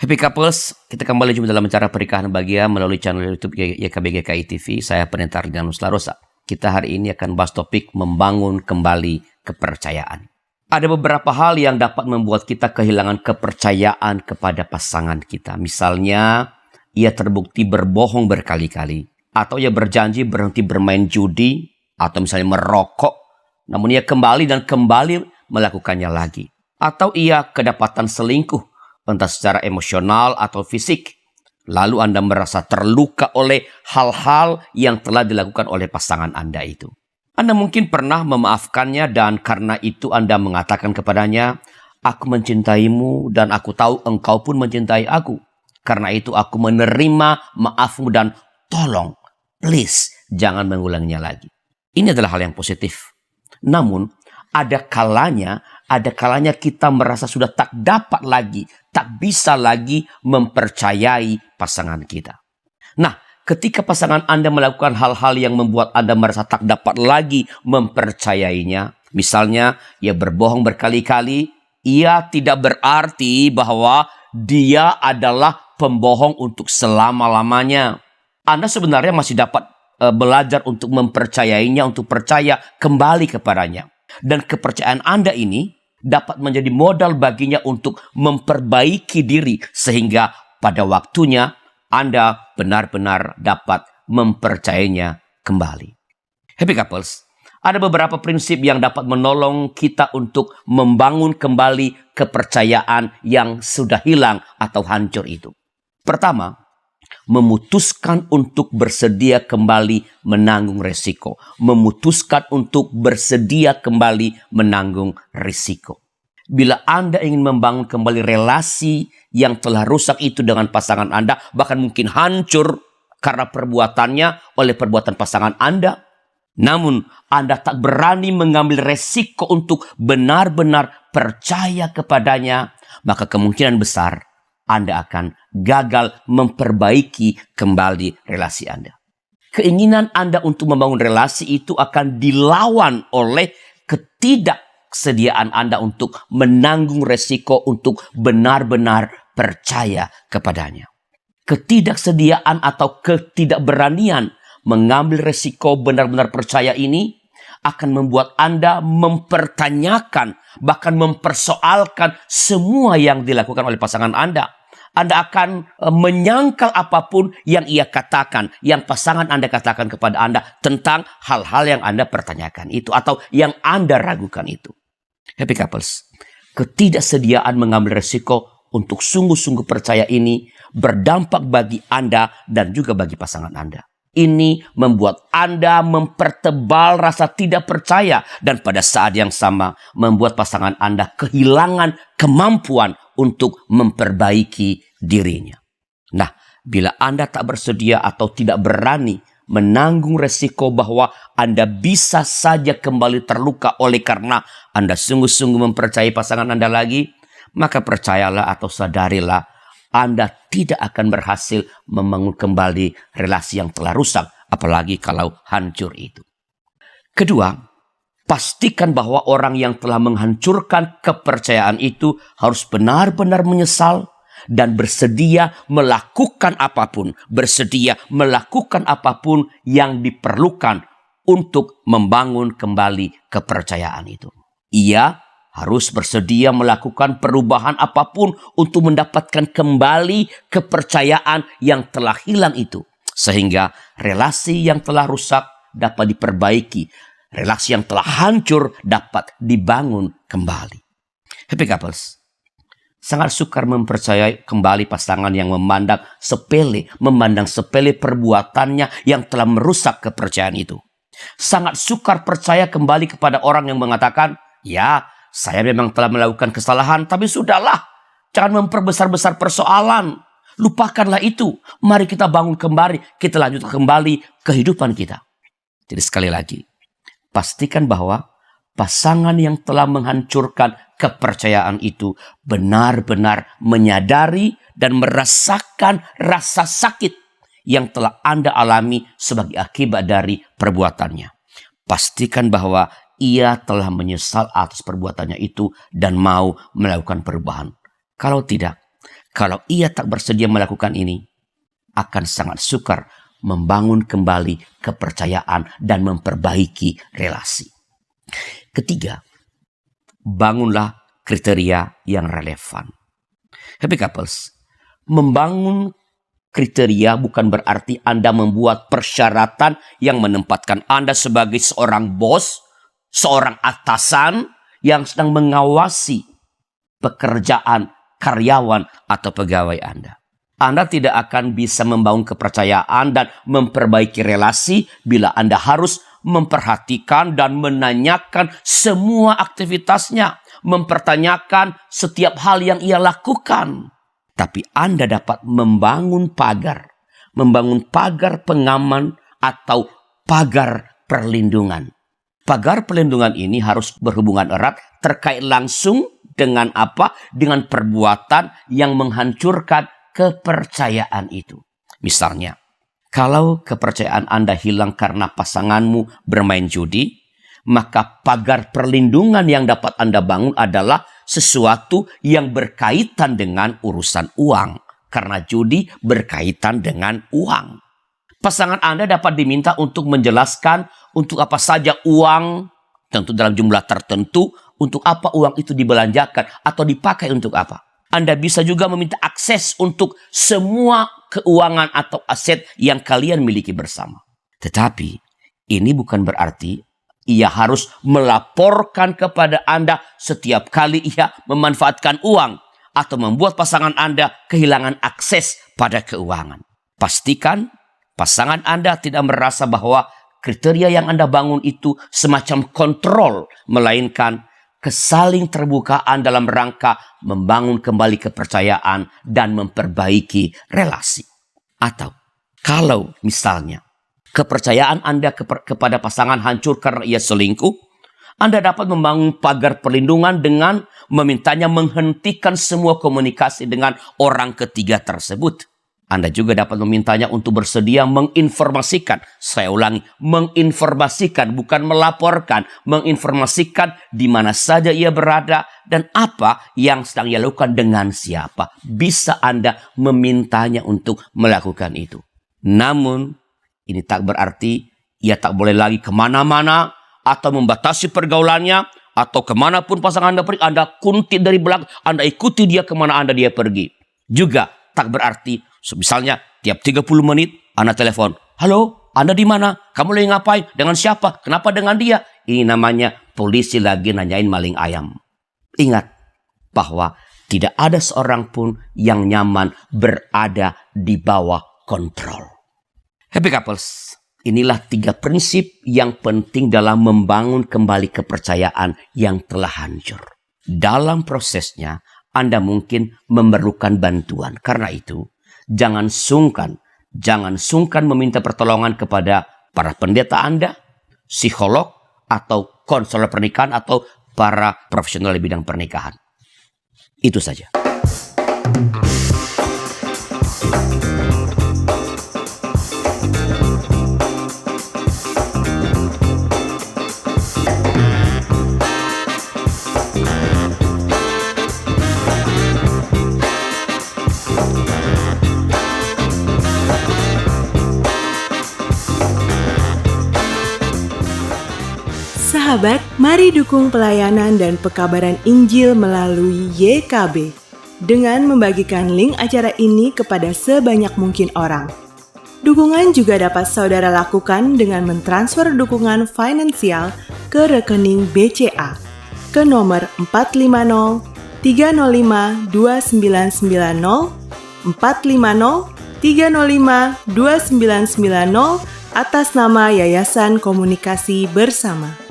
Happy Couples, kita kembali jumpa dalam acara pernikahan bahagia melalui channel YouTube YKB GKI TV. Saya Pendeta Ridwanus Larosa. Kita hari ini akan bahas topik membangun kembali kepercayaan. Ada beberapa hal yang dapat membuat kita kehilangan kepercayaan kepada pasangan kita. Misalnya, ia terbukti berbohong berkali-kali. Atau ia berjanji berhenti bermain judi. Atau misalnya merokok. Namun ia kembali dan kembali melakukannya lagi. Atau ia kedapatan selingkuh. Entah secara emosional atau fisik. Lalu Anda merasa terluka oleh hal-hal yang telah dilakukan oleh pasangan Anda itu. Anda mungkin pernah memaafkannya dan karena itu Anda mengatakan kepadanya, "Aku mencintaimu dan aku tahu engkau pun mencintai aku. Karena itu aku menerima maafmu dan tolong, please, jangan mengulanginya lagi." Ini adalah hal yang positif. Namun, ada kalanya kita merasa sudah tak dapat lagi, tak bisa lagi mempercayai pasangan kita. Nah, ketika pasangan Anda melakukan hal-hal yang membuat Anda merasa tak dapat lagi mempercayainya, misalnya ia berbohong berkali-kali, ia tidak berarti bahwa dia adalah pembohong untuk selama-lamanya. Anda sebenarnya masih dapat belajar untuk mempercayainya, untuk percaya kembali kepadanya. Dan kepercayaan Anda ini dapat menjadi modal baginya untuk memperbaiki diri sehingga pada waktunya Anda benar-benar dapat mempercayainya kembali. Happy Couples, ada beberapa prinsip yang dapat menolong kita untuk membangun kembali kepercayaan yang sudah hilang atau hancur itu. Pertama, memutuskan untuk bersedia kembali menanggung resiko. Memutuskan untuk bersedia kembali menanggung risiko. Bila Anda ingin membangun kembali relasi yang telah rusak itu dengan pasangan Anda, bahkan mungkin hancur karena perbuatannya oleh perbuatan pasangan Anda, namun Anda tak berani mengambil resiko untuk benar-benar percaya kepadanya, maka kemungkinan besar Anda akan gagal memperbaiki kembali relasi Anda. Keinginan Anda untuk membangun relasi itu akan dilawan oleh ketidaksediaan Anda untuk menanggung resiko untuk benar-benar percaya kepadanya. Ketidaksediaan atau ketidakberanian mengambil resiko benar-benar percaya ini akan membuat Anda mempertanyakan, bahkan mempersoalkan semua yang dilakukan oleh pasangan Anda. Anda akan menyangkal apapun yang ia katakan, yang pasangan Anda katakan kepada Anda tentang hal-hal yang Anda pertanyakan itu atau yang Anda ragukan itu. Happy Couples, ketidaksediaan mengambil resiko untuk sungguh-sungguh percaya ini berdampak bagi Anda dan juga bagi pasangan Anda. Ini membuat Anda mempertebal rasa tidak percaya dan pada saat yang sama membuat pasangan Anda kehilangan kemampuan untuk memperbaiki dirinya. Nah, bila Anda tak bersedia atau tidak berani menanggung resiko bahwa Anda bisa saja kembali terluka oleh karena Anda sungguh-sungguh mempercayai pasangan Anda lagi, maka percayalah atau sadarilah Anda tidak akan berhasil membangun kembali relasi yang telah rusak, apalagi kalau hancur itu. Kedua, pastikan bahwa orang yang telah menghancurkan kepercayaan itu harus benar-benar menyesal dan bersedia melakukan apapun, yang diperlukan untuk membangun kembali kepercayaan itu. Ia harus bersedia melakukan perubahan apapun untuk mendapatkan kembali kepercayaan yang telah hilang itu. Sehingga relasi yang telah rusak dapat diperbaiki. Relasi yang telah hancur dapat dibangun kembali. Happy Couples, sangat sukar mempercayai kembali pasangan yang memandang sepele perbuatannya yang telah merusak kepercayaan itu. Sangat sukar percaya kembali kepada orang yang mengatakan, "Ya, saya memang telah melakukan kesalahan, tapi sudahlah. Jangan memperbesar-besar persoalan. Lupakanlah itu. Mari kita bangun kembali. Kita lanjutkan kembali kehidupan kita." Jadi sekali lagi, pastikan bahwa pasangan yang telah menghancurkan kepercayaan itu benar-benar menyadari dan merasakan rasa sakit yang telah Anda alami sebagai akibat dari perbuatannya. Pastikan bahwa ia telah menyesal atas perbuatannya itu dan mau melakukan perubahan. Kalau tidak, Kalau ia tak bersedia melakukan ini, akan sangat sukar membangun kembali kepercayaan dan memperbaiki relasi. Ketiga, bangunlah kriteria yang relevan. Happy couples, membangun kriteria bukan berarti Anda membuat persyaratan yang menempatkan Anda sebagai seorang bos, seorang atasan yang sedang mengawasi pekerjaan karyawan atau pegawai Anda. Anda tidak akan bisa membangun kepercayaan dan memperbaiki relasi bila Anda harus memperhatikan dan menanyakan semua aktivitasnya, mempertanyakan setiap hal yang ia lakukan. Tapi Anda dapat membangun pagar pengaman atau pagar perlindungan. Pagar perlindungan ini harus berhubungan erat terkait langsung dengan apa? Dengan perbuatan yang menghancurkan kepercayaan itu. Misalnya, kalau kepercayaan Anda hilang karena pasanganmu bermain judi, maka pagar perlindungan yang dapat Anda bangun adalah sesuatu yang berkaitan dengan urusan uang. Karena judi berkaitan dengan uang. Pasangan Anda dapat diminta untuk menjelaskan untuk apa saja uang, tentu dalam jumlah tertentu, untuk apa uang itu dibelanjakan atau dipakai untuk apa. Anda bisa juga meminta akses untuk semua keuangan atau aset yang kalian miliki bersama. Tetapi ini bukan berarti ia harus melaporkan kepada Anda setiap kali ia memanfaatkan uang atau membuat pasangan Anda kehilangan akses pada keuangan. Pastikan pasangan Anda tidak merasa bahwa kriteria yang Anda bangun itu semacam kontrol, melainkan kesaling terbukaan dalam rangka membangun kembali kepercayaan dan memperbaiki relasi. Atau kalau misalnya kepercayaan Anda kepada pasangan hancur karena ia selingkuh, Anda dapat membangun pagar perlindungan dengan memintanya menghentikan semua komunikasi dengan orang ketiga tersebut. Anda juga dapat memintanya untuk bersedia menginformasikan. Saya ulangi, menginformasikan, bukan melaporkan. Menginformasikan di mana saja ia berada dan apa yang sedang ia lakukan dengan siapa. Bisa Anda memintanya untuk melakukan itu. Namun, ini tak berarti ia tak boleh lagi kemana-mana atau membatasi pergaulannya atau kemanapun pasangan Anda pergi. Anda kuntit dari belakang, Anda ikuti dia kemana dia pergi. Juga tak berarti misalnya tiap 30 menit Anda telepon. Halo, Anda di mana? Kamu lagi ngapain? Dengan siapa? Kenapa dengan dia? Ini namanya polisi lagi nanyain maling ayam. Ingat bahwa tidak ada seorang pun yang nyaman berada di bawah kontrol. Happy couples, inilah 3 prinsip yang penting dalam membangun kembali kepercayaan yang telah hancur. Dalam prosesnya, Anda mungkin memerlukan bantuan. Karena itu, jangan sungkan meminta pertolongan kepada para pendeta Anda, psikolog, atau konselor pernikahan, atau para profesional di bidang pernikahan. Itu saja. Sahabat, mari dukung pelayanan dan pekabaran Injil melalui YKB dengan membagikan link acara ini kepada sebanyak mungkin orang. Dukungan juga dapat saudara lakukan dengan mentransfer dukungan finansial ke rekening BCA ke nomor 450 305 2990 450 305 2990 atas nama Yayasan Komunikasi Bersama.